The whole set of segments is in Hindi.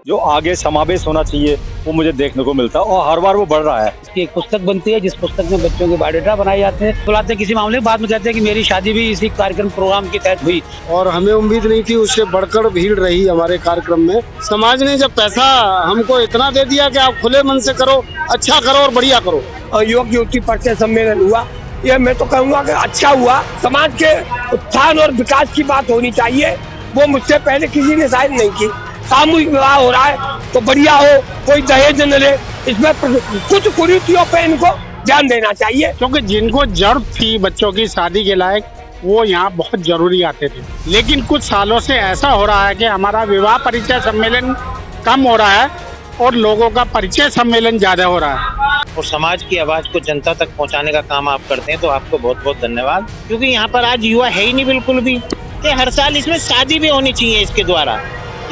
जो आगे समावेश होना चाहिए वो मुझे देखने को मिलता है और हर बार वो बढ़ रहा है। इसकी एक पुस्तक बनती है जिस पुस्तक में बच्चों के बायोडाटा बनाए जाते हैं, बुलाते हैं किसी मामले में, बाद में कहते हैं कि मेरी शादी भी इसी कार्यक्रम प्रोग्राम के तहत हुई। और हमें उम्मीद नहीं थी, उससे बढ़कर भीड़ रही हमारे कार्यक्रम में। समाज ने जब पैसा हमको इतना दे दिया कि आप खुले मन से करो, अच्छा करो और बढ़िया करो। और युवक युवती परिचय सम्मेलन हुआ, ये मैं तो कहूँगा कि अच्छा हुआ। समाज के उत्थान और विकास की बात होनी चाहिए, वो मुझसे पहले किसी ने शायद नहीं की। सामूहिक विवाह हो रहा है तो बढ़िया हो, कोई दहेज न ले, इसमें कुछ कुरीतियों पे इनको ध्यान देना चाहिए। क्योंकि जिनको जरूरत थी बच्चों की शादी के लायक, वो यहाँ बहुत जरूरी आते थे। लेकिन कुछ सालों से ऐसा हो रहा है कि हमारा विवाह परिचय सम्मेलन कम हो रहा है और लोगों का परिचय सम्मेलन ज्यादा हो रहा है। और समाज की आवाज को जनता तक पहुंचाने का काम आप करते हैं, तो आपको बहुत बहुत धन्यवाद। क्योंकि यहाँ पर आज युवा है ही नहीं बिल्कुल भी, कि हर साल इसमें शादी भी होनी चाहिए इसके द्वारा,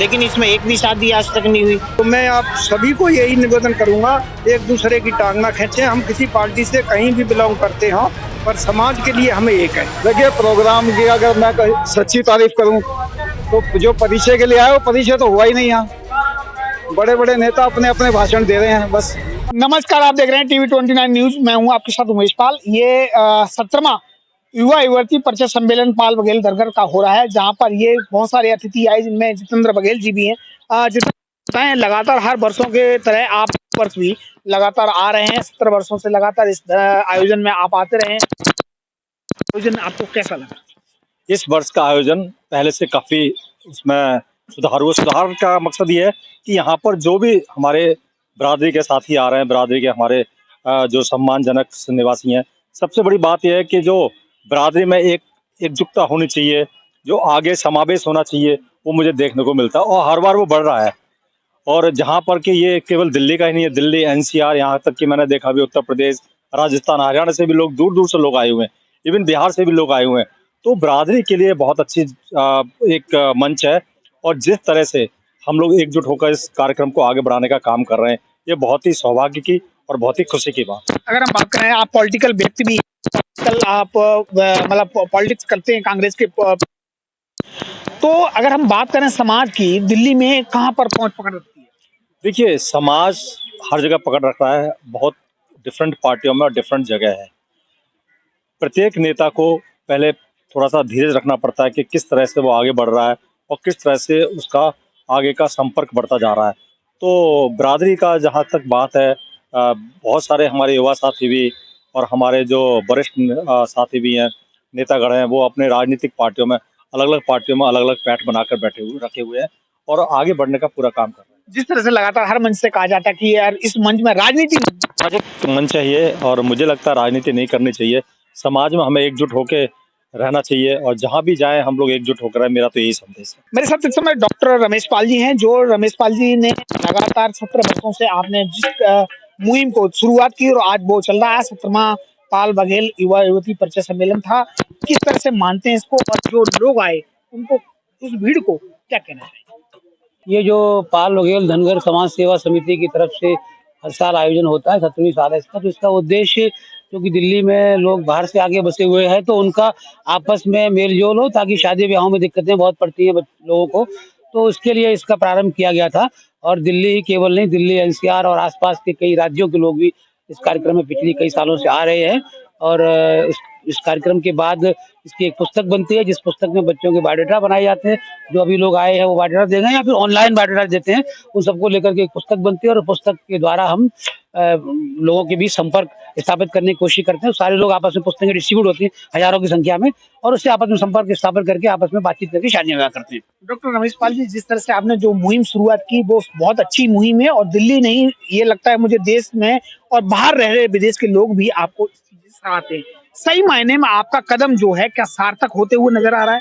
लेकिन इसमें एक भी शादी आज तक नहीं हुई। तो मैं आप सभी को यही निवेदन करूंगा, एक दूसरे की टांग ना खींचे। हम किसी पार्टी से कहीं भी बिलोंग करते हो, पर समाज के लिए हमें एक है। देखिए, प्रोग्राम की अगर मैं सच्ची तारीफ करूं तो जो परिचय के लिए आए वो परिचय तो हुआ ही नहीं। यहाँ बड़े बड़े नेता अपने अपने भाषण दे रहे हैं बस। नमस्कार, आप देख रहे हैं टीवी 29 न्यूज। मैं हूं आपके साथ उमेश पाल। ये 17वां युवा युवती परिचय सम्मेलन पाल बघेल दरगाह का हो रहा है, जहां पर ये बहुत सारे अतिथि आए, जिनमें जितेंद्र बघेल जी भी हैं। जितेंद्र लगातार हर वर्षों के तरह आप वर्ष भी लगातार आ रहे हैं, 17 वर्षों से लगातार इस आयोजन में आप आते रहे। आयोजन आपको कैसा लगा? इस वर्ष का आयोजन पहले से काफी उसमें सुधार हुआ। सुधार का मकसद ये है कि यहाँ पर जो भी हमारे बरादरी के साथी आ रहे हैं, बरादरी के हमारे जो सम्मानजनक निवासी हैं, सबसे बड़ी बात यह है कि जो बरादरी में एकजुटता होनी चाहिए, जो आगे समावेश होना चाहिए, वो मुझे देखने को मिलता है और हर बार वो बढ़ रहा है। और जहाँ पर कि ये केवल दिल्ली का ही नहीं है, दिल्ली, एनसीआर, यहाँ तक कि मैंने देखा भी उत्तर प्रदेश, राजस्थान, हरियाणा से भी लोग, दूर दूर से लोग आए हुए हैं, इवन बिहार से भी लोग आए हुए हैं। तो बरादरी के लिए बहुत अच्छी एक मंच है। और जिस तरह से हम लोग एकजुट होकर इस कार्यक्रम को आगे बढ़ाने का काम कर रहे हैं, ये बहुत ही सौभाग्य की और बहुत ही खुशी की बात। अगर हम बात करें, आप पॉलिटिकल व्यक्ति भी, कल आप मतलब पॉलिटिक्स करते हैं कांग्रेस के, तो अगर हम बात करें समाज की, दिल्ली में कहाँ पर पहुंच पकड़ रखती है? देखिए, समाज हर जगह पकड़ रख रहा है, बहुत डिफरेंट पार्टियों में और डिफरेंट जगह है। प्रत्येक नेता को पहले थोड़ा सा धीरज रखना पड़ता है कि किस तरह से वो आगे बढ़ रहा है और किस तरह से उसका आगे का संपर्क बढ़ता जा रहा है। तो बरादरी का जहाँ तक बात है, बहुत सारे हमारे युवा साथी भी और हमारे जो वरिष्ठ साथी भी हैं, नेतागण हैं, वो अपने राजनीतिक पार्टियों में, अलग अलग पार्टियों में अलग अलग पैठ बनाकर रखे हुए हैं और आगे बढ़ने का पूरा काम कर रहे हैं। जिस तरह से लगातार हर मंच से कहा जाता है कि यार इस मंच में राजनीति मन चाहिए, और मुझे लगता है राजनीति नहीं करनी चाहिए। समाज में हमें एकजुट होकर रहना चाहिए और जहां भी जाएं हम लोग एकजुट होकर रहें, मेरा तो यही संदेश है। मेरे साथ इस समय डॉक्टर रमेश पाल जी हैं, जो रमेश पाल जी ने लगातार 17 वर्षों से आपने जिस मुहिम को शुरुआत की और आज वो चल रहा है, 17वां पाल बघेल युवा युवती परिचय सम्मेलन था। किस तरह से मानते हैं इसको, और जो लोग आए उनको, उस भीड़ को क्या कहना है? ये जो पाल बघेल धनगर समाज सेवा समिति की तरफ से हर साल आयोजन होता है, 17वीं साल है इसका, तो इसका उद्देश्य, क्योंकि दिल्ली में लोग बाहर से आके बसे हुए हैं, तो उनका आपस में मेल जोल हो, ताकि शादी ब्याहों में दिक्कतें बहुत पड़ती हैं लोगों को, तो उसके लिए इसका प्रारंभ किया गया था। और दिल्ली ही केवल नहीं, दिल्ली, एनसीआर और आसपास के कई राज्यों के लोग भी इस कार्यक्रम में पिछले कई सालों से आ रहे हैं। और इस कार्यक्रम के बाद इसकी एक पुस्तक बनती है, जिस पुस्तक में बच्चों के बायोडाटा बनाए जाते हैं। जो अभी लोग आए हैं वो बायोडाटा देंगे या फिर ऑनलाइन बायोडाटा देते हैं, उन सबको लेकर के एक पुस्तक बनती है और पुस्तक के द्वारा हम लोगों के बीच संपर्क स्थापित करने की कोशिश करते हैं। सारे लोग आपस में पुस्तकें डिस्ट्रीब्यूट होती हैं हजारों की संख्या में, और उससे आपस में संपर्क स्थापित करके आपस में बातचीत करके शादियां विवाह करते हैं। डॉक्टर रमेश पाल जी, जिस तरह से आपने जो मुहिम शुरुआत की वो बहुत अच्छी मुहिम है, और दिल्ली नहीं, ये लगता है मुझे देश में और बाहर रह रहे विदेश के लोग भी आपको इस चीज से सराहते हैं। सही मायने में आपका कदम जो है क्या सार्थक होते हुए नजर आ रहा है?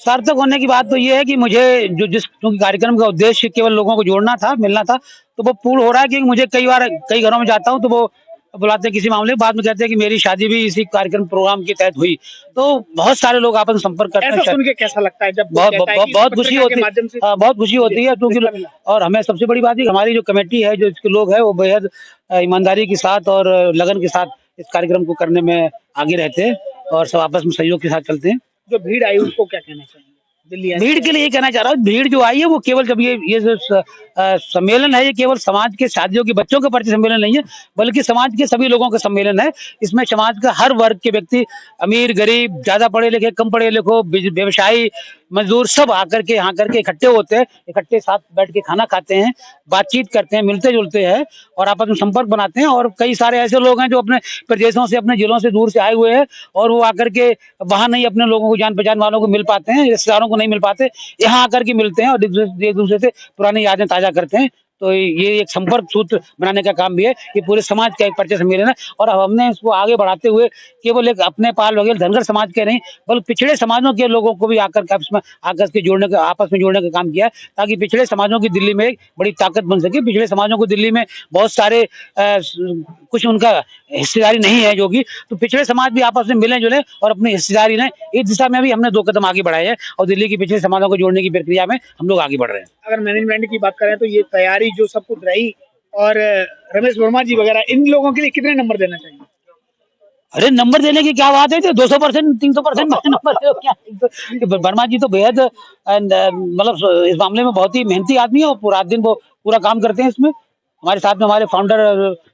सार्थक होने की बात तो ये है कि मुझे क्योंकि कार्यक्रम का उद्देश्य केवल लोगों को जोड़ना था, मिलना था, तो वो पूर्ण हो रहा है। क्योंकि मुझे कई बार कई घरों में जाता हूँ तो वो बुलाते हैं किसी मामले में, बाद में कहते हैं कि मेरी शादी भी इसी कार्यक्रम प्रोग्राम के तहत हुई। तो बहुत सारे लोग आपस में संपर्क करते हैं। ऐसा सुन के कैसा लगता है जब बहुत खुशी होती है, बहुत खुशी होती है, क्योंकि और हमें सबसे बड़ी बात है कि हमारी जो कमेटी है, जो इसके लोग हैं, वो बेहद ईमानदारी के साथ और लगन के साथ इस कार्यक्रम को करने में आगे रहते हैं और सब आपस में सहयोग के साथ चलते हैं। जो भीड़ आई उसको क्या कहना चाहिए? दिल्ली भीड़ के लिए ये कहना चाह रहा हूँ, भीड़ जो आई है वो केवल जब ये जो सम्मेलन है, ये केवल समाज के शादियों के बच्चों के परिचय सम्मेलन नहीं है, बल्कि समाज के सभी लोगों का सम्मेलन है। इसमें समाज का हर वर्ग के व्यक्ति, अमीर गरीब, ज्यादा पढ़े लिखे कम पढ़े लिखो, व्यवसायी मजदूर, सब आकर के यहाँ करके इकट्ठे होते हैं, इकट्ठे साथ बैठ के खाना खाते हैं, बातचीत करते हैं, मिलते जुलते हैं और आपस में संपर्क बनाते हैं। और कई सारे ऐसे लोग हैं जो अपने प्रदेशों से, अपने जिलों से दूर से आए हुए हैं और वो आकर के वहां नहीं अपने लोगों को, जान पहचान वालों को मिल पाते हैं, रिश्तेदारों को नहीं मिल पाते, यहाँ आकर के मिलते हैं और एक दूसरे से पुरानी यादें ताजा करते हैं। तो ये एक संपर्क सूत्र बनाने का काम भी है। ये पूरे समाज का एक परिचय सम्मेलन है और अब हमने इसको आगे बढ़ाते हुए केवल एक अपने पाल बघेल धनगर समाज के नहीं, बल्कि पिछड़े समाजों के लोगों को भी आकर के आपस में जोड़ने का काम किया है, ताकि पिछड़े समाजों की दिल्ली में एक बड़ी ताकत बन सके। पिछड़े समाजों को दिल्ली में बहुत सारे कुछ उनका हिस्सेदारी नहीं है, जो कि तो पिछड़े समाज भी आपस में मिले जुले और अपनी हिस्सेदारी लें। इस दिशा में भी हमने 2 कदम आगे बढ़ाए हैं और दिल्ली की पिछड़े समाजों को जोड़ने की प्रक्रिया में हम लोग आगे बढ़ रहे हैं। अगर मैनेजमेंट की बात करें तो ये तैयारी जो सब कुछ रही, और रमेश वर्मा जी वगैरह, इन लोगों के लिए कितने नंबर देना चाहिए? अरे नंबर देने की क्या बात है, 200%, 300% नंबर दे क्या? वर्मा जी तो बेहद मतलब इस मामले में बहुत ही मेहनती आदमी है और पूरा दिन वो पूरा काम करते हैं इसमें। हमारे साथ में हमारे फाउंडर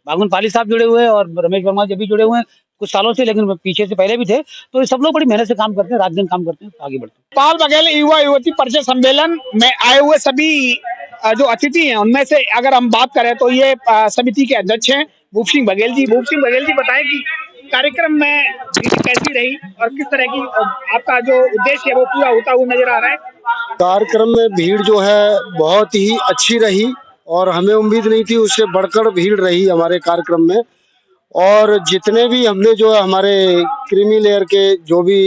भागवत पाली साहब जुड़े हुए हैं और रमेश वर्मा जी भी जुड़े हुए हैं कुछ सालों से, लेकिन पीछे से पहले भी थे। तो ये सब लोग बड़ी मेहनत से काम करते हैं, रात दिन काम करते हैं, आगे बढ़ते हैं। पाल बघेल युवा युवती परिचय सम्मेलन में आए हुए सभी जो अतिथि हैं, उनमें से अगर हम बात करें तो ये समिति के अध्यक्ष हैं भूप सिंह बघेल जी। भूप सिंह बघेल जी, बताएं कि कार्यक्रम में भीड़ कैसी रही और किस तरह की आपका जो उद्देश्य है वो पूरा होता हुआ नजर आ रहा है? कार्यक्रम में भीड़ जो है बहुत ही अच्छी रही और हमें उम्मीद नहीं थी, उससे बढ़कर भीड़ रही हमारे कार्यक्रम में। और जितने भी हमने जो है हमारे क्रीमी लेयर के जो भी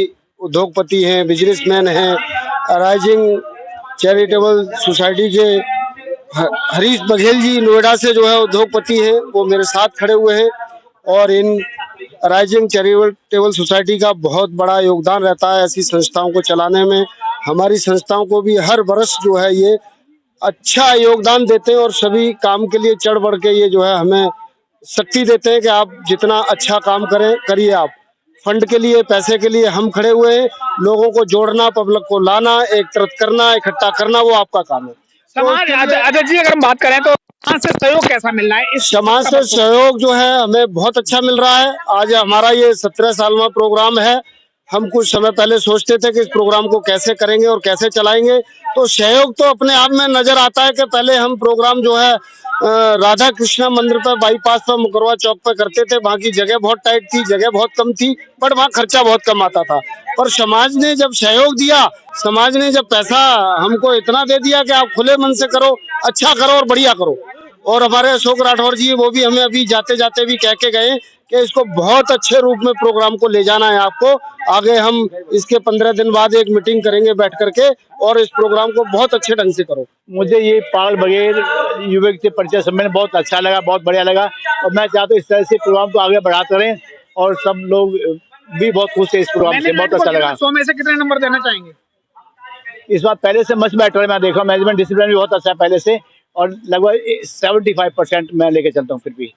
उद्योगपति हैं, बिजनेसमैन हैं, राइजिंग चैरिटेबल सोसाइटी के हरीश बघेल जी नोएडा से जो है उद्योगपति हैं, वो मेरे साथ खड़े हुए हैं। और इन राइजिंग चैरिटेबल सोसाइटी का बहुत बड़ा योगदान रहता है ऐसी संस्थाओं को चलाने में। हमारी संस्थाओं को भी हर वर्ष जो है ये अच्छा योगदान देते हैं और सभी काम के लिए चढ़ बढ़ के ये जो है हमें शक्ति देते हैं कि आप जितना अच्छा काम करिए। आप फंड के लिए, पैसे के लिए हम खड़े हुए हैं। लोगों को जोड़ना, पब्लिक को लाना, एकत्रित करना, इकट्ठा करना, वो आपका काम है। समाज अध्यक्ष जी, अगर हम बात करें तो समाज से सहयोग कैसा मिल रहा है? इस समाज से सहयोग जो है हमें बहुत अच्छा मिल रहा है। आज हमारा ये 17 सालवा प्रोग्राम है। हम कुछ समय पहले सोचते थे कि इस प्रोग्राम को कैसे करेंगे और कैसे चलाएंगे, तो सहयोग तो अपने आप में नजर आता है कि पहले हम प्रोग्राम जो है राधा कृष्णा मंदिर पर बाईपास पर मुकरवा चौक पर करते थे। वहाँ की जगह बहुत टाइट थी, जगह बहुत कम थी, बट वहाँ खर्चा बहुत कम आता था। पर समाज ने जब सहयोग दिया, समाज ने जब पैसा हमको इतना दे दिया कि आप खुले मन से करो, अच्छा करो और बढ़िया करो। और हमारे अशोक राठौर जी, वो भी हमें अभी जाते जाते भी कह के गए कि इसको बहुत अच्छे रूप में प्रोग्राम को ले जाना है आपको आगे। हम इसके 15 दिन बाद एक मीटिंग करेंगे बैठ करके और इस प्रोग्राम को बहुत अच्छे ढंग से करो। मुझे ये पाल बघेल युवक परिचय सम्मेलन बहुत अच्छा लगा, बहुत बढ़िया लगा और मैं चाहता हूँ इस तरह से प्रोग्राम को आगे बढ़ाते रहें और सब लोग भी बहुत खुश है इस प्रोग्राम से, बहुत अच्छा लगा। 100 में से कितने नंबर देना चाहेंगे? इस बार पहले से मच बेटर है। मैं देखा मैनेजमेंट डिसिप्लिन भी बहुत अच्छा है पहले से और लगभग 75% मैं लेके चलता हूँ। फिर भी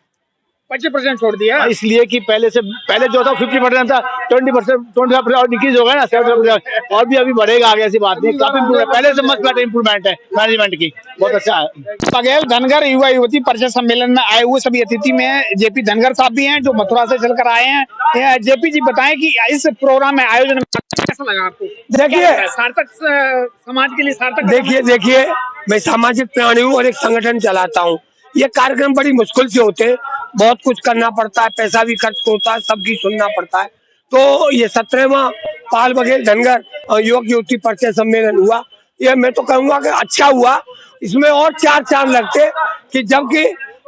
25% छोड़ दिया, इसलिए कि पहले जो था 50% था, 20%, 25% और इंक्रीज हो गया ना 70%, और भी अभी बढ़ेगा आगे, ऐसी बात नहीं। काफी इम्प्रूवमेंट, पहले से मच बेटर इम्प्रूवमेंट है मैनेजमेंट की, बहुत अच्छा है। बघेल धनगर युवा युवती परिचय सम्मेलन में आए हुए सभी अतिथि में जेपी धनगर साहब भी हैं जो मथुरा से चलकर आए हैं। जेपी जी, बताएं कि इस प्रोग्राम में आयोजन कैसा लगा आपको? देखिए, सार्थक समाज के लिए सार्थक। देखिए मैं सामाजिक प्राणी हूँ और एक संगठन चलाता हूँ। ये कार्यक्रम बड़ी मुश्किल से होते हैं, बहुत कुछ करना पड़ता है, पैसा भी खर्च होता है, सबकी सुनना पड़ता है। तो ये 17वां पाल बघेल धनगर युवक युवती परिचय सम्मेलन हुआ, ये मैं तो कहूँगा कि अच्छा हुआ। इसमें और 4 चांद लगते कि जबकि,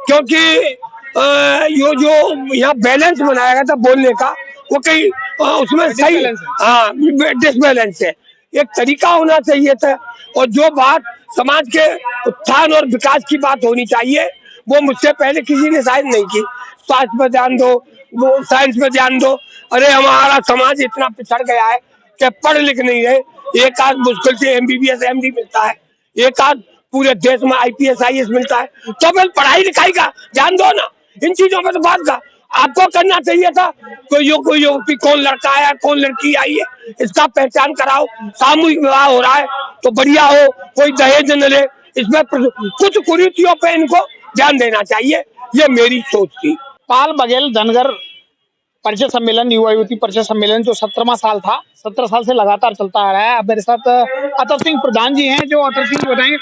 क्योंकि ये जो यहाँ बैलेंस बनाया गया था बोलने का, वो कहीं उसमें सही डिसबैलेंस है। एक तरीका होना चाहिए था और जो बात समाज के उत्थान और विकास की बात होनी चाहिए वो मुझसे पहले किसी ने शायद नहीं की। स्वास्थ्य पर ध्यान दो, वो साइंस पर ध्यान दो। अरे हमारा समाज इतना पिछड़ गया है कि पढ़ लिख नहीं रहे। एक आध मुश्किल से MBBS MD मिलता है, एक आध पूरे देश में IPS IAS मिलता है। तो फिर पढ़ाई लिखाई का ध्यान दो ना, इन चीजों पर तो बात का आपको करना चाहिए था। कोई युवती, कौन लड़का आया, कौन लड़की आई है, इसका पहचान कराओ। सामूहिक विवाह हो रहा है तो बढ़िया हो, कोई दहेज न ले, इसमें कुछ कुरीतियों पे इनको ध्यान देना चाहिए, ये मेरी सोच थी। पाल बघेल धनगर परिचय सम्मेलन, युवा युवती परिचय सम्मेलन जो 17वां साल था, 17 साल से लगातार चलता आ रहा है। अब मेरे साथ अतर सिंह प्रधान जी हैं, जो अतर सिंह बताएंगे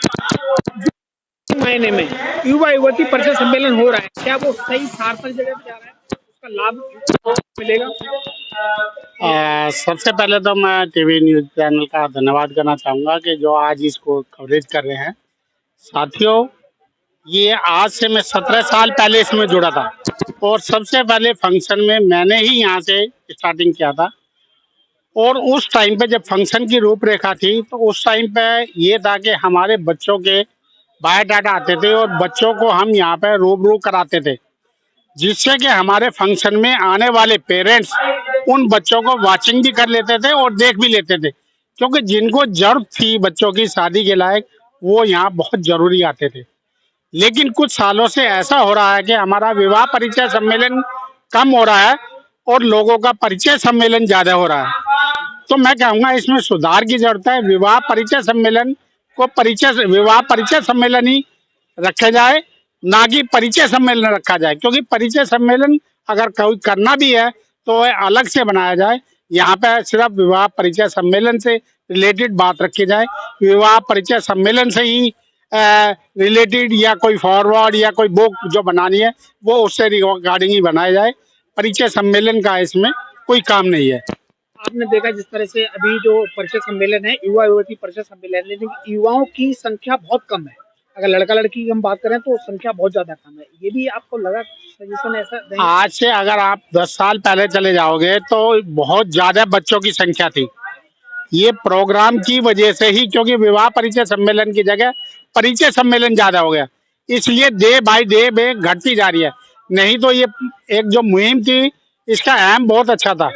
महीने में युवा युवती परिचय सम्मेलन हो रहा है, क्या वो सही सार्थक जगह पे जा रहा है, उसका लाभ मिलेगा? सबसे पहले तो मैं टीवी न्यूज चैनल का धन्यवाद करना चाहूँगा कि जो आज इसको कवरेज कर रहे हैं। साथियों, ये आज से मैं 17 साल पहले इसमें जुड़ा था और सबसे पहले फंक्शन में मैंने ही यहाँ से स्टार्टिंग किया था। और उस टाइम पे जब फंक्शन की रूपरेखा थी तो उस टाइम पे ये था कि हमारे बच्चों के बायोडाटा आते थे और बच्चों को हम यहाँ पे रूबरू कराते थे, जिससे कि हमारे फंक्शन में आने वाले पेरेंट्स उन बच्चों को वाचिंग भी कर लेते थे और देख भी लेते थे, क्योंकि जिनको जरूरत थी बच्चों की शादी के लायक वो यहाँ बहुत जरूरी आते थे। लेकिन कुछ सालों से ऐसा हो रहा है कि हमारा विवाह परिचय सम्मेलन कम हो रहा है और लोगों का परिचय सम्मेलन ज्यादा हो रहा है। तो मैं कहूँगा इसमें सुधार की जरूरत है। विवाह परिचय सम्मेलन को विवाह परिचय सम्मेलन ही रखा जाए, ना कि परिचय सम्मेलन रखा जाए, क्योंकि परिचय सम्मेलन अगर कोई करना भी है तो वह अलग से बनाया जाए। यहाँ पे सिर्फ विवाह परिचय सम्मेलन से रिलेटेड बात रखी जाए, विवाह परिचय सम्मेलन से ही रिलेटेड या कोई फॉरवर्ड या कोई बुक जो बनानी है वो उससे रिगार्डिंग ही बनाया जाए। परिचय सम्मेलन का इसमें कोई काम नहीं है। आपने देखा जिस तरह से अभी जो परिचय सम्मेलन है, युवा युवती परिचय सम्मेलन है, लेकिन युवाओं की संख्या बहुत कम है। अगर लड़का लड़की की हम बात करें तो संख्या बहुत ज्यादा कम है। ये भी आपको लगा सजेशन ऐसा देंगे? आज से अगर आप 10 साल पहले चले जाओगे तो बहुत ज्यादा बच्चों की संख्या थी। ये प्रोग्राम की वजह से ही, क्योंकि विवाह परिचय सम्मेलन की जगह परिचय सम्मेलन ज्यादा हो गया, इसलिए डे बाय डे घटती जा रही है। नहीं तो ये एक जो मुहिम थी इसका अहम बहुत अच्छा था।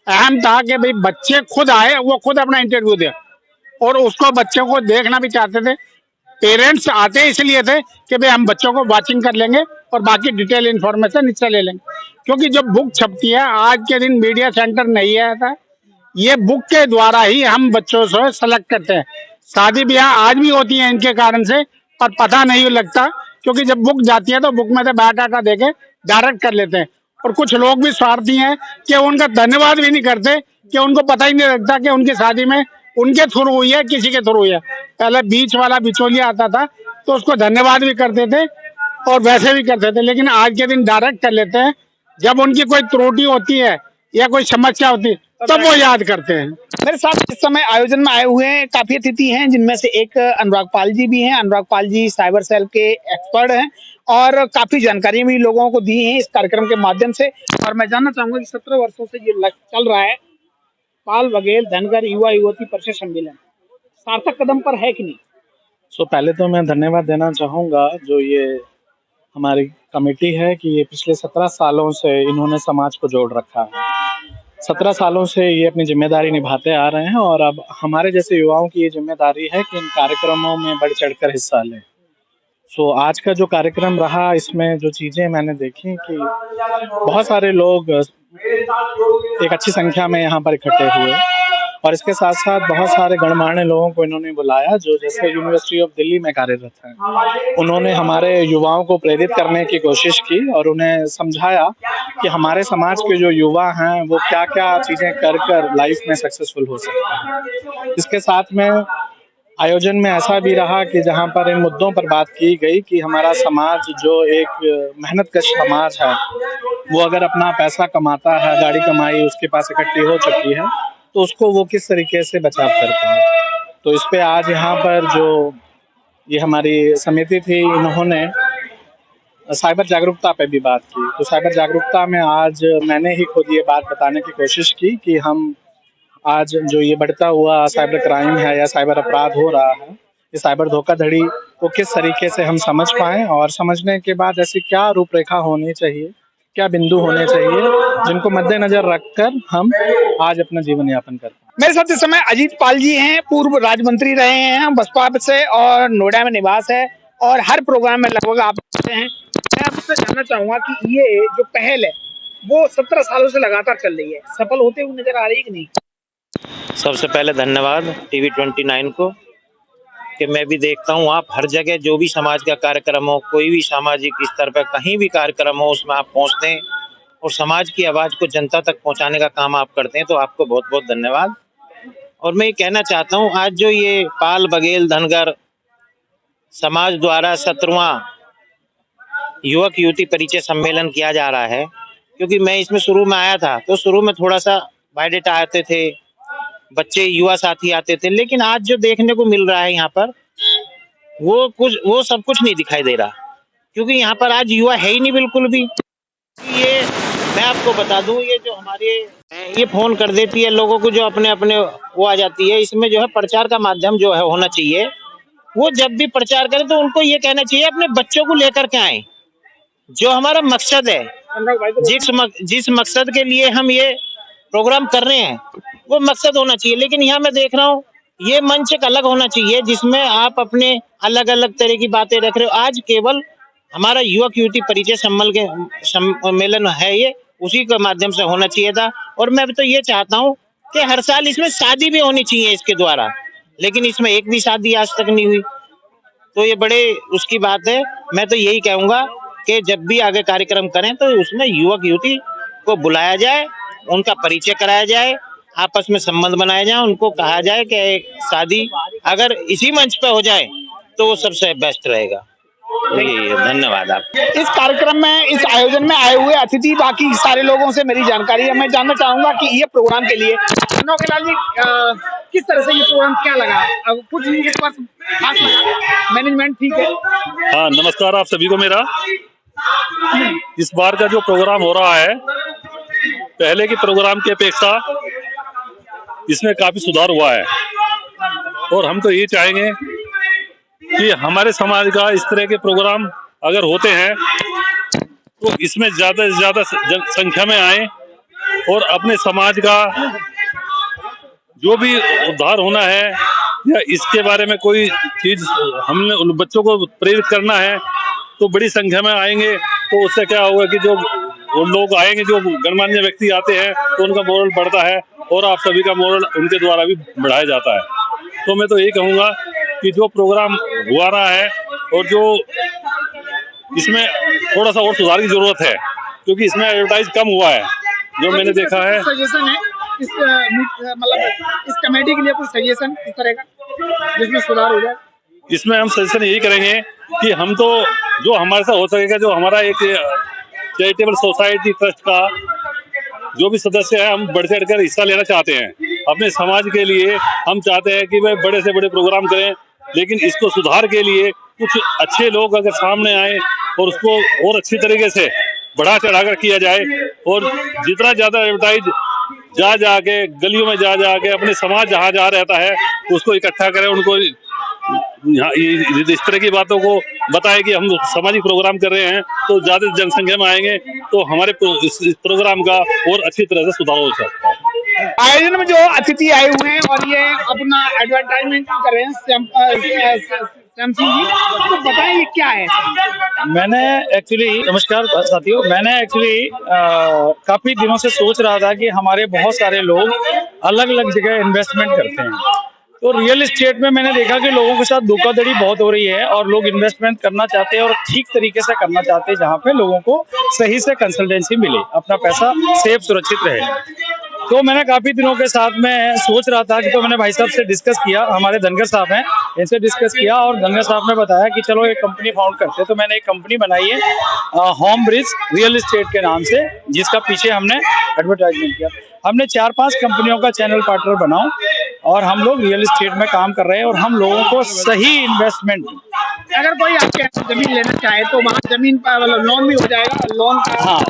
अहम था कि भाई बच्चे खुद आए, वो खुद अपना इंटरव्यू दे और उसको बच्चों को देखना भी चाहते थे। पेरेंट्स आते इसलिए थे कि भाई हम बच्चों को वाचिंग कर लेंगे और बाकी डिटेल इन्फॉर्मेशन इससे ले लेंगे, क्योंकि जब बुक छपती है आज के दिन मीडिया सेंटर नहीं आता, ये बुक के द्वारा ही हम बच्चों से सेलेक्ट करते हैं। शादी ब्याह आज भी होती है इनके कारण से, पर पता नहीं लगता, क्योंकि जब बुक जाती है तो बुक में से बायोडाटा देके डायरेक्ट कर लेते हैं। और कुछ लोग भी स्वार्थी हैं कि उनका धन्यवाद भी नहीं करते, कि उनको पता ही नहीं लगता कि उनकी शादी में उनके थ्रू हुई है किसी के थ्रू हुई है। पहले बीच वाला बिचौलिया आता था तो उसको धन्यवाद भी करते थे और वैसे भी करते थे, लेकिन आज के दिन डायरेक्ट कर लेते हैं। जब उनकी कोई त्रुटि होती है या कोई समस्या होती है तब वो याद करते हैं। मेरे साथ इस समय आयोजन में आए हुए हैं काफी अतिथि हैं, जिनमें से एक अनुराग पाल जी भी हैं। अनुराग पाल जी साइबर सेल के एक्सपर्ट हैं और काफी जानकारी भी लोगों को दी है इस कार्यक्रम के माध्यम से। और मैं जानना चाहूंगा कि 17 वर्षों से ये चल रहा है पाल बघेल धनगर युवा युवती परिचय सम्मेलन, सार्थक कदम पर है कि नहीं? पहले तो मैं धन्यवाद देना चाहूँगा जो ये हमारी कमेटी है कि ये पिछले 17 सालों से इन्होंने समाज को जोड़ रखा है। 17 सालों से ये अपनी जिम्मेदारी निभाते आ रहे हैं और अब हमारे जैसे युवाओं की ये जिम्मेदारी है कि इन कार्यक्रमों में बढ़ चढ़कर हिस्सा लें। आज का जो कार्यक्रम रहा, इसमें जो चीज़ें मैंने देखी कि बहुत सारे लोग एक अच्छी संख्या में यहाँ पर इकट्ठे हुए और इसके साथ साथ बहुत सारे गणमान्य लोगों को इन्होंने बुलाया जो जैसे यूनिवर्सिटी ऑफ दिल्ली में कार्यरत हैं। उन्होंने हमारे युवाओं को प्रेरित करने की कोशिश की और उन्हें समझाया कि हमारे समाज के जो युवा हैं वो क्या क्या चीज़ें कर लाइफ में सक्सेसफुल हो सकते हैं। इसके साथ में आयोजन में ऐसा भी रहा कि जहाँ पर इन मुद्दों पर बात की गई कि हमारा समाज जो एक मेहनतकश समाज है, वो अगर अपना पैसा कमाता है, गाड़ी कमाई उसके पास इकट्ठी हो चुकी है, तो उसको वो किस तरीके से बचाव करता है। तो इस पे आज यहाँ पर जो ये हमारी समिति थी, इन्होंने साइबर जागरूकता पे भी बात की। तो साइबर जागरूकता में आज मैंने ही खुद ये बात बताने की कोशिश की कि हम आज जो ये बढ़ता हुआ साइबर क्राइम है या साइबर अपराध हो रहा है, ये साइबर धोखाधड़ी को किस तरीके से हम समझ पाएँ और समझने के बाद ऐसी क्या रूपरेखा होनी चाहिए, क्या बिंदु होने चाहिए जिनको मद्देनजर रखकर हम आज अपना जीवन यापन कर पाएं। मेरे साथ इस समय अजीत पाल जी हैं, पूर्व राज्य मंत्री रहे हैं बसपा से और नोएडा में निवास है और हर प्रोग्राम में लगभग आप हैं। मैं आपसे जानना चाहूंगा कि ये जो पहल है वो 17 सालों से लगातार चल रही है, सफल होते हुए नजर आ रही है कि नहीं? सबसे पहले धन्यवाद टीवी 29 को कि मैं भी देखता हूँ आप हर जगह जो भी समाज का कार्यक्रम हो, कोई भी सामाजिक स्तर पर कहीं भी कार्यक्रम हो, उसमें आप पहुँचते हैं और समाज की आवाज़ को जनता तक पहुँचाने का काम आप करते हैं, तो आपको बहुत बहुत धन्यवाद। और मैं ये कहना चाहता हूँ, आज जो ये पाल बघेल धनगर समाज द्वारा 17वां युवक युवती परिचय सम्मेलन किया जा रहा है, क्योंकि मैं इसमें शुरू में आया था तो शुरू में थोड़ा सा बायोडेटा आते थे, बच्चे युवा साथी आते थे, लेकिन आज जो देखने को मिल रहा है यहाँ पर वो सब कुछ नहीं दिखाई दे रहा, क्योंकि यहाँ पर आज युवा है ही नहीं बिल्कुल भी। ये मैं आपको बता दूं, ये जो हमारे ये फोन कर देती है लोगों को, जो अपने अपने वो आ जाती है, इसमें जो है प्रचार का माध्यम जो है होना चाहिए। वो जब भी प्रचार करें तो उनको ये कहना चाहिए अपने बच्चों को लेकर के आए। जो हमारा मकसद है, जिस मकसद के लिए हम ये प्रोग्राम कर रहे हैं, वो मकसद होना चाहिए। लेकिन यहाँ मैं देख रहा हूँ ये मंच एक अलग होना चाहिए, जिसमें आप अपने अलग अलग तरह की बातें रख रहे हो। आज केवल हमारा युवक युवती परिचय सम्मेलन है, ये उसी के माध्यम से होना चाहिए था। और मैं तो ये चाहता हूँ कि हर साल इसमें शादी भी होनी चाहिए इसके द्वारा, लेकिन इसमें एक भी शादी आज तक नहीं हुई, तो ये बड़े उसकी बात है। मैं तो यही कहूंगा कि जब भी आगे कार्यक्रम करें तो उसमें युवक युवती को बुलाया जाए, उनका परिचय कराया जाए, आपस में संबंध बनाया जाए, उनको कहा जाए कि शादी अगर इसी मंच पे हो जाए तो वो सबसे बेस्ट रहेगा। तो ये धन्यवाद आप। इस कार्यक्रम में, इस आयोजन में आए हुए अतिथि बाकी सारे लोगों से मेरी जानकारी है। मैं जानना चाहूंगा कि ये प्रोग्राम के लिए नौकेलाल जी किस तरह से ये प्रोग्राम क्या लगा, अब कुछ इस पर खास लगा, मैनेजमेंट ठीक है? हाँ, नमस्कार आप सभी को मेरा। इस बार का जो प्रोग्राम हो रहा है, पहले के प्रोग्राम की अपेक्षा इसमें काफी सुधार हुआ है, और हम तो ये चाहेंगे कि हमारे समाज का इस तरह के प्रोग्राम अगर होते हैं तो इसमें ज्यादा से ज्यादा संख्या में आए और अपने समाज का जो भी उद्धार होना है या इसके बारे में कोई चीज हमने उन बच्चों को प्रेरित करना है तो बड़ी संख्या में आएंगे। तो उससे क्या होगा कि जो वो लोग आएंगे, जो गणमान्य व्यक्ति आते हैं, तो उनका मोरल बढ़ता है और आप सभी का मोरल उनके द्वारा भी बढ़ाया जाता है। तो मैं तो यही कहूँगा कि जो प्रोग्राम हुआ रहा है और जो इसमें थोड़ा सा और सुधार की जरूरत है, क्योंकि इसमें एडवर्टाइज कम हुआ है जो मैंने देखा है। सजेशन है इस मतलब इस कमेटी के लिए कुछ सजेशन इस तरह का जिसमें सुधार हो जाए? इसमें हम सजेशन यही करेंगे कि हम तो जो हमारे साथ हो सकेगा, जो हमारा एक चैरिटेबल सोसाइटी ट्रस्ट का जो भी सदस्य है, हम बढ़ चढ़ कर हिस्सा लेना चाहते हैं अपने समाज के लिए। हम चाहते हैं कि वह बड़े से बड़े प्रोग्राम करें, लेकिन इसको सुधार के लिए कुछ अच्छे लोग अगर सामने आए और उसको और अच्छी तरीके से बढ़ा चढ़ाकर किया जाए, और जितना ज्यादा एडवर्टाइज जा के गलियों में जा के अपने समाज जहाँ जहाँ रहता है उसको इकट्ठा करें, उनको इस तरह की बातों को बताएं कि हम सामाजिक प्रोग्राम कर रहे हैं, तो ज्यादा जनसंख्या में आएंगे तो हमारे इस प्रोग्राम का और अच्छी तरह से सुधार हो सकता है। आयोजन में जो अतिथि आए हुए हैं और ये अपना एडवर्टाइजमेंट कर रहे हैं, शमसी जी, तो बताएं ये क्या है? मैंने एक्चुअली, नमस्कार साथियों, मैंने एक्चुअली काफी दिनों से सोच रहा था कि हमारे बहुत सारे लोग अलग अलग जगह इन्वेस्टमेंट करते हैं, तो रियल एस्टेट में मैंने देखा कि लोगों के साथ धोखाधड़ी बहुत हो रही है और लोग इन्वेस्टमेंट करना चाहते हैं और ठीक तरीके से करना चाहते हैं, जहाँ पे लोगों को सही से कंसल्टेंसी मिले, अपना पैसा सेफ सुरक्षित रहे। तो मैंने काफी दिनों के साथ में सोच रहा था कि, तो मैंने भाई साहब से डिस्कस किया, हमारे धनगर साहब हैं, इनसे डिस्कस किया और धनगर साहब ने बताया कि चलो एक कंपनी फाउंड करते हैं। तो मैंने एक कंपनी बनाई है होम ब्रिज रियल एस्टेट के नाम से, जिसका पीछे हमने एडवर्टाइजमेंट किया। हमने 4-5 कंपनियों का चैनल पार्टनर बनाओ और हम लोग रियल एस्टेट में काम कर रहे हैं और हम लोगों को सही इन्वेस्टमेंट। अगर कोई आपके जमीन लेना चाहे तो वहाँ जमीन पर लोन भी हो जाएगा, लोन का? हाँ,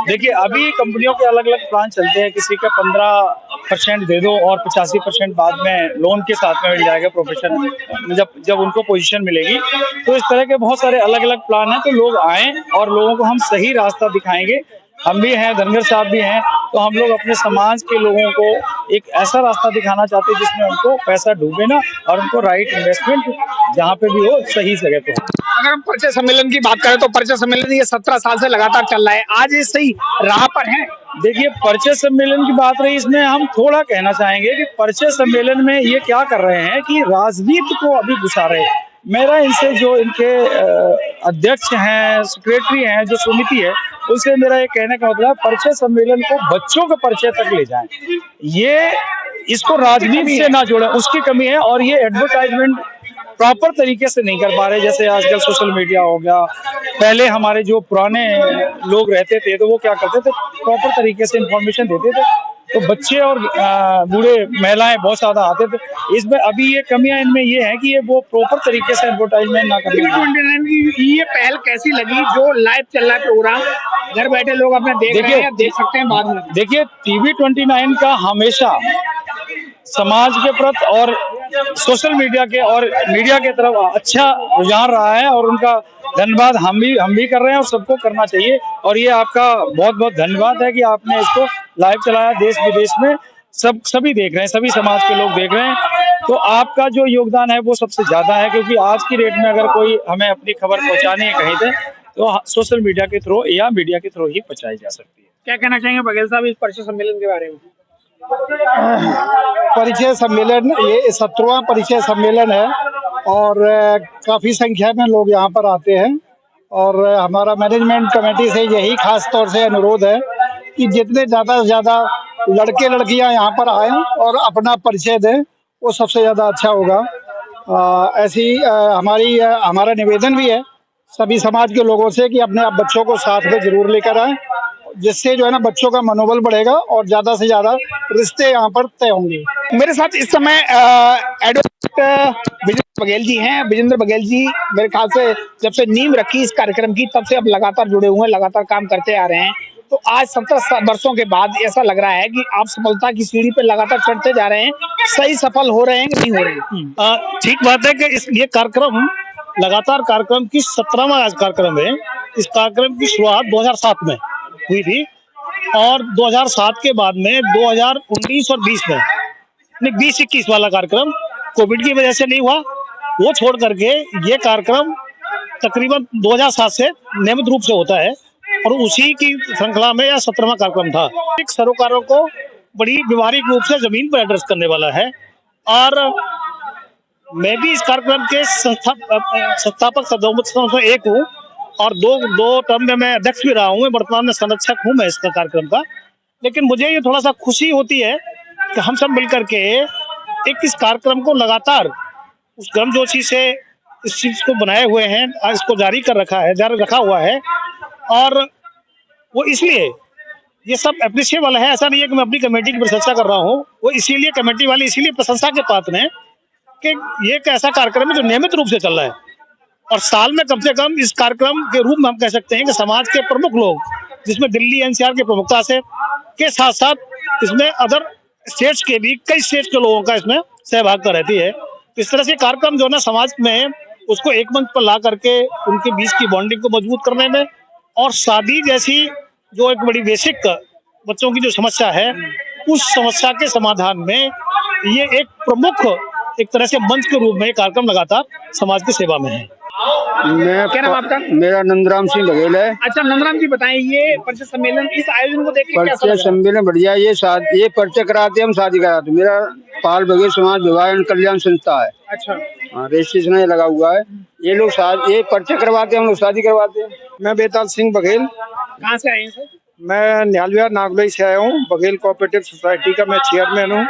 देखिए अभी कंपनियों के अलग अलग प्लान चलते हैं, किसी का 15% दे दो और 85% बाद में लोन के साथ में मिल जाएगा प्रोफेशन, जब उनको पोजीशन मिलेगी। तो इस तरह के बहुत सारे अलग अलग प्लान हैं, तो लोग आए और लोगों को हम सही रास्ता दिखाएंगे। हम भी हैं, धनगर साहब भी हैं, तो हम लोग अपने समाज के लोगों को एक ऐसा रास्ता दिखाना चाहते हैं जिसमें उनको पैसा डूबे ना और उनको राइट इन्वेस्टमेंट जहाँ पे भी हो सही जगह पे हो। अगर हम परिचय सम्मेलन की बात करें तो परिचय सम्मेलन ये 17 साल से लगातार चल रहा है, आज ये सही राह पर है। देखिए, परिचय सम्मेलन की बात रही, इसमें हम थोड़ा कहना चाहेंगे कि परिचय सम्मेलन में ये क्या कर रहे हैं कि राजनीति को अभी घुसा रहे हैं। मेरा इनसे जो इनके अध्यक्ष हैं, सेक्रेटरी हैं, जो समिति है, उनसे मेरा ये कहने का मतलब परिचय सम्मेलन को बच्चों के परिचय तक ले जाएं। ये इसको राजनीति से ना जोड़ें, उसकी कमी है। और ये एडवर्टाइजमेंट प्रॉपर तरीके से नहीं कर पा रहे, जैसे आजकल सोशल मीडिया हो गया। पहले हमारे जो पुराने लोग रहते थे तो वो क्या करते थे, प्रॉपर तरीके से इंफॉर्मेशन देते थे, तो बच्चे और बूढ़े महिलाएं बहुत ज्यादा आते थे। इसमें अभी ये कमियां इनमें ये है कि ये वो प्रॉपर तरीके से एडवर्टाइजमेंट ना करते। ये पहल कैसी लगी जो लाइव चल रहा है प्रोग्राम, घर बैठे लोग अपने देख रहे हैं, देख सकते हैं बाद में। देखिए, टीवी 29 का हमेशा समाज के प्रति और सोशल मीडिया के और मीडिया के तरफ अच्छा रुझान रहा है, और उनका धन्यवाद हम भी कर रहे हैं और सबको करना चाहिए। और ये आपका बहुत बहुत धन्यवाद है कि आपने इसको लाइव चलाया, देश विदेश में सभी देख रहे हैं, सभी समाज के लोग देख रहे हैं। तो आपका जो योगदान है वो सबसे ज्यादा है, क्योंकि आज की डेट में अगर कोई हमें अपनी खबर पहुंचानी है कहीं से, तो सोशल मीडिया के थ्रू या मीडिया के थ्रू ही पहुंचाई जा सकती है। क्या कहना चाहेंगे बघेल साहब इस परिचय सम्मेलन के बारे में? परिचय सम्मेलन ये 17वां परिचय सम्मेलन है और काफी संख्या में लोग यहाँ पर आते हैं। और हमारा मैनेजमेंट कमेटी से यही खास तौर से अनुरोध है कि जितने ज्यादा से ज्यादा लड़के लड़कियां यहाँ पर आए और अपना परिचय दें, वो सबसे ज्यादा अच्छा होगा। ऐसी हमारा निवेदन भी है सभी समाज के लोगों से कि अपने आप बच्चों को साथ में जरूर लेकर आए, जिससे जो है ना बच्चों का मनोबल बढ़ेगा और ज्यादा से ज्यादा रिश्ते यहाँ पर तय होंगे। मेरे साथ इस समय एडवोकेट विजेंद्र बघेल जी हैं। विजेंद्र बघेल जी मेरे ख्याल से जब से नींव रखी इस कार्यक्रम की, तब से अब लगातार जुड़े हुए हैं, लगातार काम करते आ रहे हैं। तो आज 17 वर्षों के बाद ऐसा लग रहा है कि आप सफलता की सीढ़ी पे लगातार चढ़ते जा रहे हैं। सही सफल हो रहे हैं कि नहीं हो रहे हैं? ठीक बात है कि ये कार्यक्रम लगातार कार्यक्रम की 17वां आज कार्यक्रम है। इस कार्यक्रम की शुरुआत 2007 में हुई थी और 2007 के बाद में 2019 और 20 में 20-21 वाला कार्यक्रम कोविड की वजह से नहीं हुआ, वो छोड़ करके ये कार्यक्रम तकरीबन 2007 से नियमित रूप से होता है और उसी की श्रृंखला में यह 17वां कार्यक्रम था। एक सरोकारों को बड़ी व्यवहारिक रूप से जमीन पर एड्रेस करने वाला है और मैं भी इस कार्यक्रम के संस्थापक सदस्यों में एक हूँ और दो टर्म में मैं अध्यक्ष भी रहा हूँ। वर्तमान में संरक्षक हूँ मैं इसका कार्यक्रम का। लेकिन मुझे ये थोड़ा सा खुशी होती है कि हम सब मिलकर के एक इस कार्यक्रम को लगातार उस गर्मजोशी से इस चीज को बनाए हुए हैं, इसको जारी रखा हुआ है और वो इसलिए ये सब अप्रिशिएट वाला है। ऐसा नहीं है कि मैं अपनी कमेटी की प्रशंसा कर रहा हूँ, वो इसीलिए कमेटी वाले इसीलिए प्रशंसा के पात्र हैं कि ये एक ऐसा कार्यक्रम है जो नियमित रूप से चल रहा है और साल में कम से कम इस कार्यक्रम के रूप में हम कह सकते हैं कि समाज के प्रमुख लोग, जिसमें दिल्ली एनसीआर की प्रमुखता से के साथ साथ इसमें अदर स्टेट्स के भी कई स्टेट्स के लोगों का इसमें सहभागिता रहती है। इस तरह से कार्यक्रम जो है ना समाज में उसको एक मंच पर ला करके उनके बीच की बॉन्डिंग को मजबूत करने में और शादी जैसी जो एक बड़ी बेसिक बच्चों की जो समस्या है उस समस्या के समाधान में ये एक प्रमुख एक तरह से मंच के रूप में कार्यक्रम लगातार समाज की सेवा में है। क्या नाम आपका? मेरा नंदराम सिंह बघेल है। अच्छा नंदराम जी बताएं, ये परिचय सम्मेलन इस आयोजन को देख के कैसा परिचय सम्मेलन बढ़िया। ये परिचय कराते हम शादी कराते। मेरा पाल बघेल समाज विवाह एवं कल्याण संस्था है। अच्छा रजिस्ट्रेशन लगा हुआ है। ये लोग ये परिचय करवाते हैं, हम लोग शादी करवाते हैं। मैं बेताल सिंह बघेल। कहाँ से आए हैं सर? मैं न्यालविहार नागलोई से आया हूँ। बघेल कोऑपरेटिव सोसाइटी का मैं चेयरमैन हूँ।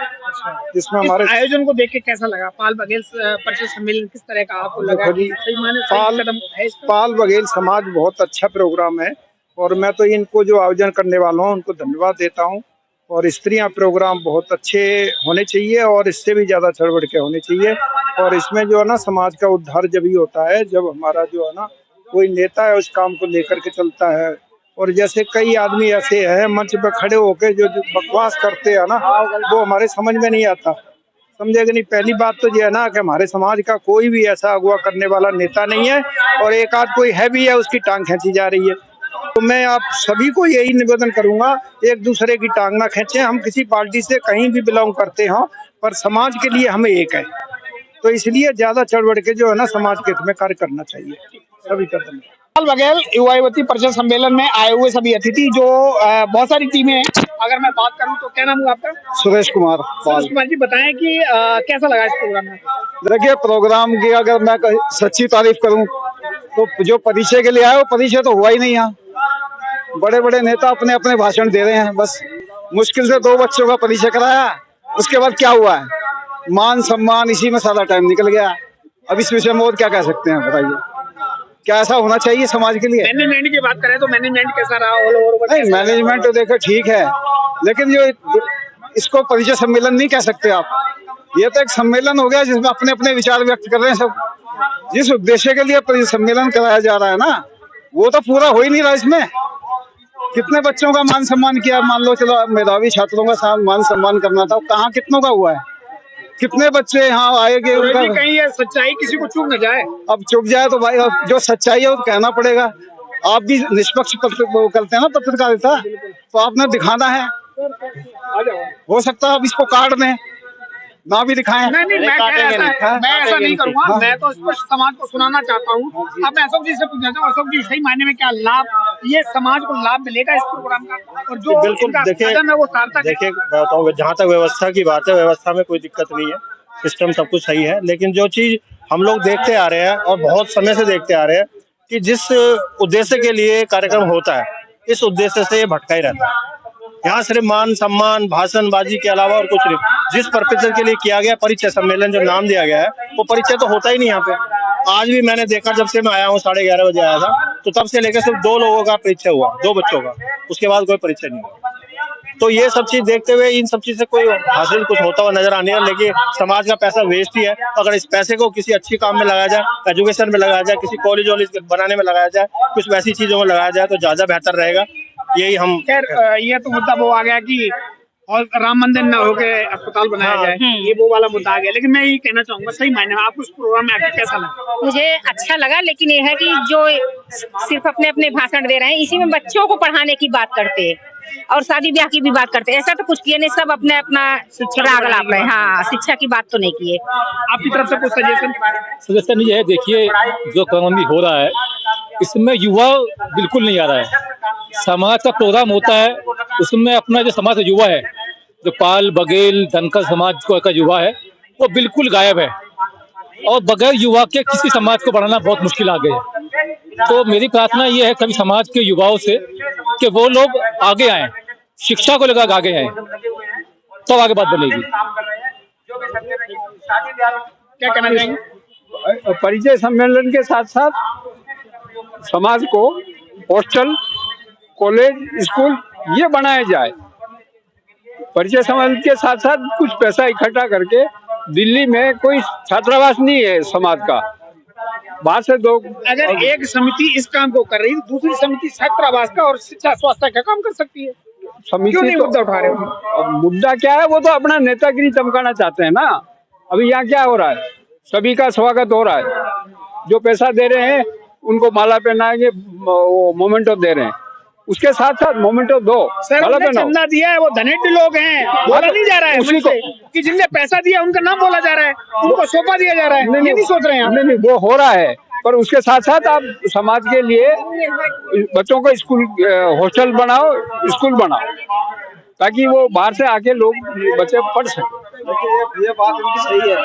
जिसमें हमारे आयोजन को देख के कैसा लगा? पाल बघेल परिचय सम्मेलन किस तरह का आपको लगा? पाल बघेल समाज बहुत अच्छा प्रोग्राम है और मैं तो इनको जो आयोजन करने वाला हूँ उनको धन्यवाद देता हूँ। और स्त्रियां प्रोग्राम बहुत अच्छे होने चाहिए और इससे भी ज्यादा चढ़ बढ़ के होने चाहिए। और इसमें जो है ना समाज का उद्धार जब ही होता है जब हमारा जो है ना कोई नेता है उस काम को लेकर के चलता है। और जैसे कई आदमी ऐसे हैं मंच पर खड़े होकर जो बकवास करते हैं ना, वो हमारे समझ में नहीं आता। समझेगा नहीं। पहली बात तो ये है ना कि हमारे समाज का कोई भी ऐसा अगुवा करने वाला नेता नहीं है और एक आध कोई है भी है उसकी टांग खींची जा रही है। तो मैं आप सभी को यही निवेदन करूंगा, एक दूसरे की टांग ना खींचे। हम किसी पार्टी से कहीं भी बिलोंग करते हो पर समाज के लिए हम एक है, तो इसलिए ज्यादा चढ़ बढ़ के जो है ना समाज के हित में कार्य करना चाहिए। सभी करते हैं। पाल बघेल युवा युवती परिषद सम्मेलन में आए हुए सभी अतिथि जो बहुत सारी टीमें हैं। अगर मैं बात करूं तो क्या नाम हुआ आपका? सुरेश कुमार सुरेश कुमार जी, बताएं कि कैसा लगा इस प्रोग्राम में? देखिए, प्रोग्राम की अगर मैं सच्ची तारीफ करूं तो जो परिचय के लिए आए वो परिचय तो हुआ ही नहीं। यहाँ बड़े बड़े नेता अपने अपने भाषण दे रहे हैं, बस मुश्किल से 2 बच्चों का परिचय कराया। उसके बाद क्या हुआ है? मान सम्मान, इसी में सारा टाइम निकल गया। अब इस विषय में और क्या कह सकते हैं, बताइए? क्या ऐसा होना चाहिए समाज के लिए? मैनेजमेंट की बात करें तो मैनेजमेंट कैसा रहा? ऑल ओवर नहीं, मैनेजमेंट तो देखो ठीक है, लेकिन जो इसको परिचय सम्मेलन नहीं कह सकते आप। ये तो एक सम्मेलन हो गया जिसमें अपने अपने विचार व्यक्त कर रहे हैं सब। जिस उद्देश्य के लिए परिचय सम्मेलन कराया जा रहा है ना, वो तो पूरा हो ही नहीं रहा। इसमें कितने बच्चों का मान सम्मान किया? मान लो चलो मेधावी छात्रों का मान सम्मान करना था, कहाँ कितनों का हुआ है? कितने बच्चे यहाँ आएंगे? उनका कहीं ये सच्चाई किसी को चुप न जाए। अब चुप जाए तो भाई, जो सच्चाई है वो कहना पड़ेगा। आप भी निष्पक्ष करते हैं ना पत्रकारिता, तो आपने दिखाना है। हो सकता है अब इसको काट दें, ना भी दिखाएं। नहीं, मैं ऐसा नहीं करूंगा। मैं तो स्पष्ट समाज को सुनाना चाहता हूँ। अब मैं अशोक जी से पूछना चाहूँ, अशोक जी, सही मायने में क्या लाभ, ये समाज को लाभ मिलेगा इस प्रोग्राम का? और जो बिल्कुल, देखिए जहाँ तक व्यवस्था की बात है, व्यवस्था में कोई दिक्कत नहीं है, सिस्टम सब कुछ सही है। लेकिन जो चीज हम लोग देखते आ रहे हैं और बहुत समय से देखते आ रहे हैं कि जिस उद्देश्य के लिए कार्यक्रम होता है, इस उद्देश्य से ये भटका ही रहता है। यहाँ सिर्फ मान सम्मान भाषणबाजी के अलावा और कुछ नहीं। जिस पर्पज के लिए किया गया परिचय सम्मेलन, जो नाम दिया गया है, वो परिचय तो होता ही नहीं यहाँ पे। आज भी मैंने देखा, जब से मैं आया हूँ 11:30 बजे आया था, तो तब से लेकर सिर्फ 2 लोगों का परिचय हुआ, 2 बच्चों का। उसके बाद कोई परिचय नहीं हुआ। तो ये सब चीज देखते हुए इन सब चीज से कोई हासिल कुछ होता हुआ नजर आने है। लेकिन समाज का पैसा वेस्ट ही है। अगर इस पैसे को किसी अच्छी काम में लगाया जाए, एजुकेशन में लगाया जाए, किसी कॉलेज वॉलेज बनाने में लगाया जाए, कुछ वैसी चीजों में लगाया जाए तो ज्यादा बेहतर रहेगा। यही हम ये तो मुद्दा वो आ गया कि और राम मंदिर न होके अस्पताल बनाया जाए, ये वो वाला मुद्दा आ गया। लेकिन मैं ये कहना चाहूंगा, सही मायने में आपको इस प्रोग्राम में आके कैसा लगा? मुझे अच्छा लगा, लेकिन ये है कि जो सिर्फ अपने अपने भाषण दे रहे हैं, इसी में बच्चों को पढ़ाने की बात करते हैं और शादी ब्याह की भी बात करते हैं। ऐसा तो कुछ किए नहीं, सब अपने अपना राग लाप रहे हैं। हाँ, शिक्षा की बात तो नहीं किए। आपकी तरफ से कुछ सजेशन ये है, देखिए जो क्रमबंदी हो रहा है इसमें युवा बिल्कुल नहीं आ रहा है। समाज का प्रोग्राम होता है, उसमें अपना जो समाज का युवा है, जो पाल बघेल धनकर समाज का युवा है, वो बिल्कुल गायब है। और बगैर युवा के किसी समाज को बढ़ाना बहुत मुश्किल आ गया है। तो मेरी प्रार्थना ये है सभी समाज के युवाओं से कि वो लोग आगे आए, शिक्षा को लेकर आगे आए, तो आगे बात बनेगी। क्या कहना चाहेंगे? परिचय सम्मेलन के साथ साथ समाज को हॉस्टल, कॉलेज, स्कूल ये बनाया जाए। परिचय सम्मेलन के साथ साथ कुछ पैसा इकट्ठा करके, दिल्ली में कोई छात्रावास नहीं है समाज का, बाहर से दो। अगर एक समिति इस काम को कर रही है, दूसरी समिति छात्रावास का और शिक्षा स्वास्थ्य का काम कर सकती है। समिति नहीं तो मुद्दा उठा रहे हो? मुद्दा क्या है, वो तो अपना नेतागिरी चमकाना चाहते हैं ना। अभी यहाँ क्या हो रहा है, सभी का स्वागत हो रहा है। जो पैसा दे रहे हैं उनको माला पहनाएंगे, वो मोमेंटो दे रहे हैं। उसके साथ साथ मोमेंटो दो, माला पहनाओ। चंदा दिया है, वो धनेट लोग हैं, बोला नहीं जा रहा है उसी को कि जिनने पैसा दिया उनका नाम बोला जा रहा है, उनको सौंपा दिया जा रहा है। नहीं सोच रहे हैं? नहीं, वो हो रहा है, पर उसके साथ साथ आप समाज के लिए बच्चों को स्कूल, हॉस्टल बनाओ, स्कूल बनाओ, ताकि वो बाहर से आके लोग बच्चे पढ़ सकें। ये बात उनकी सही है।